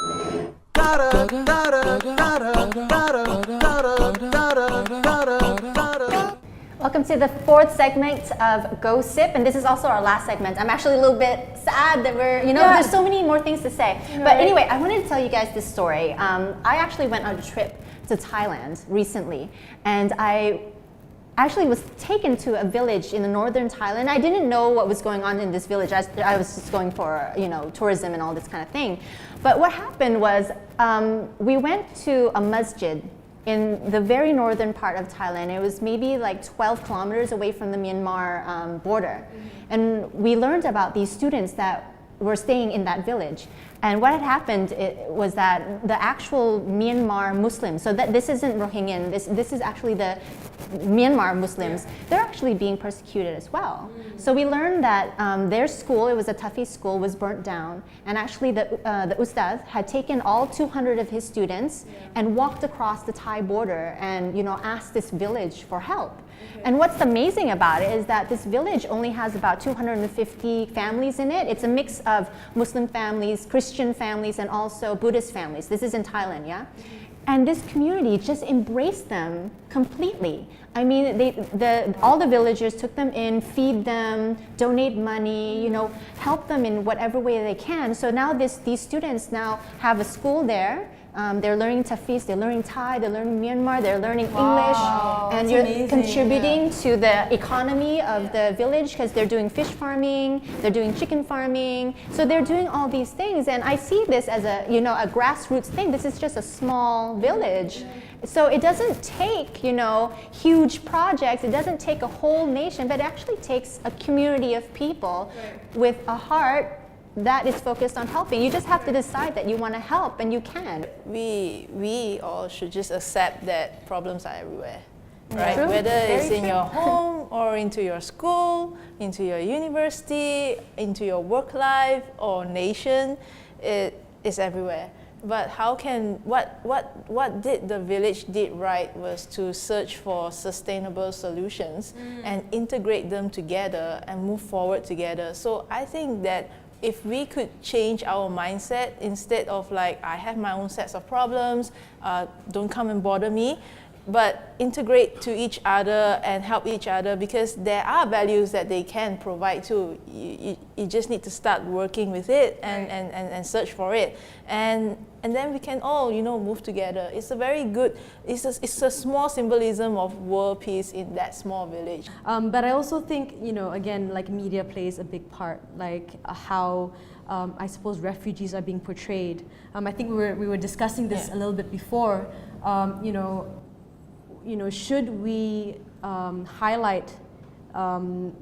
Welcome to the fourth segment of Go Sip, and this is also our last segment. I'm actually a little bit sad that there's so many more things to say. Right. But anyway, I wanted to tell you guys this story. I actually went on a trip to Thailand recently, and I actually was taken to a village in the northern Thailand. I didn't know what was going on in this village. I was just going for tourism and all this kind of thing. But what happened was we went to a masjid in the very northern part of Thailand. It was maybe like 12 kilometers away from the Myanmar border. And we learned about these students that were staying in that village. And what had happened was that the actual Myanmar Muslims, so that this isn't Rohingya, this is actually the Myanmar Muslims, they're actually being persecuted as well. So we learned that their school, it was a Tafi school, was burnt down. And actually the Ustad had taken all 200 of his students and walked across the Thai border and asked this village for help. And what's amazing about it is that this village only has about 250 families in it. It's a mix of Muslim families, Christian families, and also Buddhist families. This is in Thailand, yeah? And this community just embraced them completely. I mean, all the villagers took them in, feed them, donate money, help them in whatever way they can. So now these students now have a school there. They're learning Tafis, they're learning Thai, they're learning Myanmar, they're learning English, and you're amazing, contributing to the economy of the village because they're doing fish farming, they're doing chicken farming, so they're doing all these things. And I see this as a grassroots thing. This is just a small village. So it doesn't take, huge projects, it doesn't take a whole nation, but it actually takes a community of people with a heart that is focused on helping. You just have to decide that you want to help, and you can. We all should just accept that problems are everywhere, right? True. Whether it's in your home or into your school, into your university, into your work life or nation, it is everywhere. But what did the village did right was to search for sustainable solutions and integrate them together and move forward together. So I think that if we could change our mindset, instead of like, I have my own sets of problems, don't come and bother me, but integrate to each other and help each other, because there are values that they can provide too. You just need to start working with it and search for it. And then we can all, move together. It's a very good, it's a small symbolism of world peace in that small village. But I also think, again, like media plays a big part, like how I suppose refugees are being portrayed. I think we were discussing this a little bit before. Should we highlight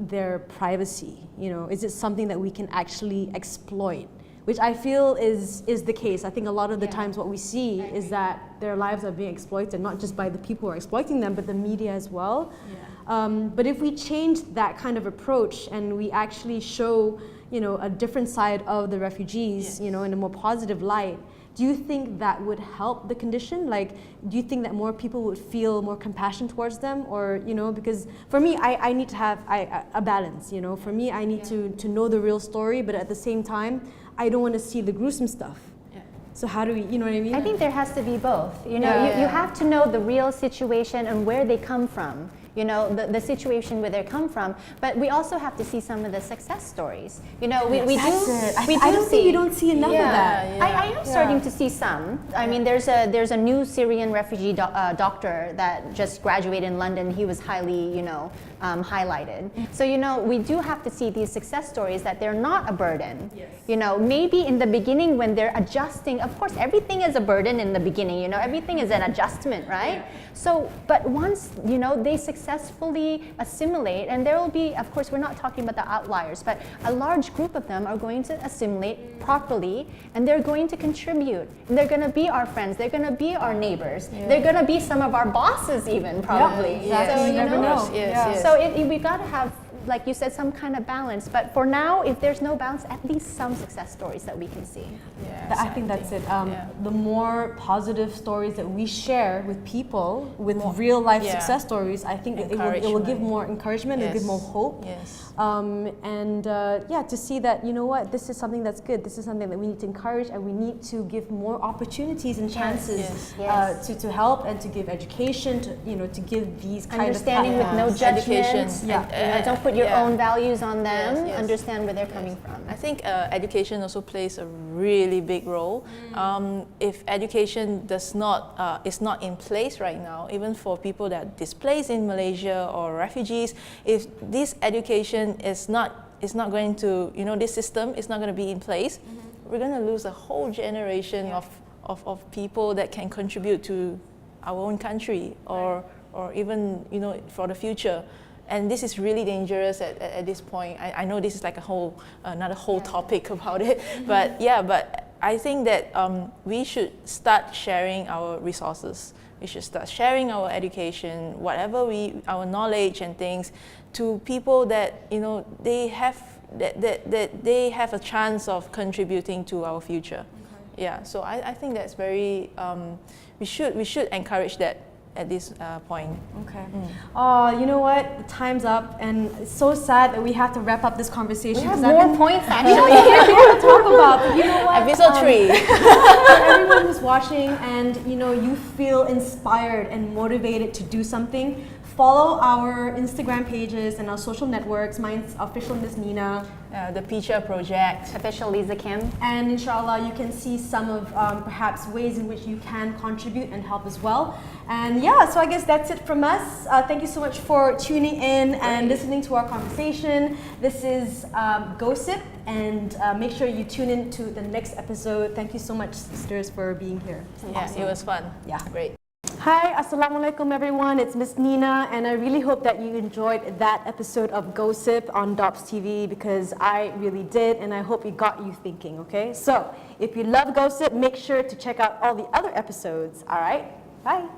their privacy? Is it something that we can actually exploit? Which I feel is the case. I think a lot of the times what we see is that their lives are being exploited, not just by the people who are exploiting them, but the media as well. But if we change that kind of approach and we actually show, a different side of the refugees, in a more positive light, do you think that would help the condition? Like, do you think that more people would feel more compassion towards them? Or, because for me, I need to have a balance, For me, I need to know the real story, but at the same time, I don't want to see the gruesome stuff. So how do we, you know what I mean? I think there has to be both. You have to know the real situation and where they come from. The situation where they come from, but we also have to see some of the success stories. We don't see enough of that. I am starting to see some. I mean, there's a new Syrian refugee doctor that just graduated in London. He was highly, highlighted. So, we do have to see these success stories that they're not a burden. Maybe in the beginning when they're adjusting, of course, everything is a burden in the beginning. Everything is an adjustment, right? So, but once, they successfully assimilate, and there will be, of course, we're not talking about the outliers, but a large group of them are going to assimilate properly, and they're going to contribute. And they're going to be our friends. They're going to be our neighbors. They're going to be some of our bosses even, probably. So, So we got to have like you said, some kind of balance. But for now, if there's no balance, at least some success stories that we can see. Yeah, I think that's it. The more positive stories that we share with people, with real life success stories, I think it will give more encouragement, it'll give more hope. Yes. To see that, you know what, this is something that's good, this is something that we need to encourage, and we need to give more opportunities and chances to help and to give education, to give these kind understanding of with no judgment. Don't put your own values on them. Understand where they're coming from. I think education also plays a really big role. If education is not in place right now, even for people that are displaced in Malaysia or refugees, if this education is not going to, this system is not going to be in place, we're going to lose a whole generation of people that can contribute to our own country or even for the future. And this is really dangerous at this point. I know this is like another whole topic about it, but I think that we should start sharing our resources. We should start sharing our education, our knowledge and things, to people that they have a chance of contributing to our future. Okay. Yeah, so I think that's very. We should encourage that at this point. Okay. You know what? The time's up, and it's so sad that we have to wrap up this conversation. We have more points actually. to talk about. But you know what? Episode 3. For everyone who's watching, and you feel inspired and motivated to do something, follow our Instagram pages and our social networks. Mine's official Miss Nina. The Peacher Project. Official Lisa Kim. And inshallah, you can see some of perhaps ways in which you can contribute and help as well. And so I guess that's it from us. Thank you so much for tuning in and listening to our conversation. This is Gossip, and make sure you tune in to the next episode. Thank you so much, sisters, for being here. It was fun. Yeah. Great. Hi, Assalamualaikum everyone, it's Miss Nina, and I really hope that you enjoyed that episode of Gossip on DOPStv, because I really did, and I hope it got you thinking, okay? So, if you love Gossip, make sure to check out all the other episodes, alright? Bye!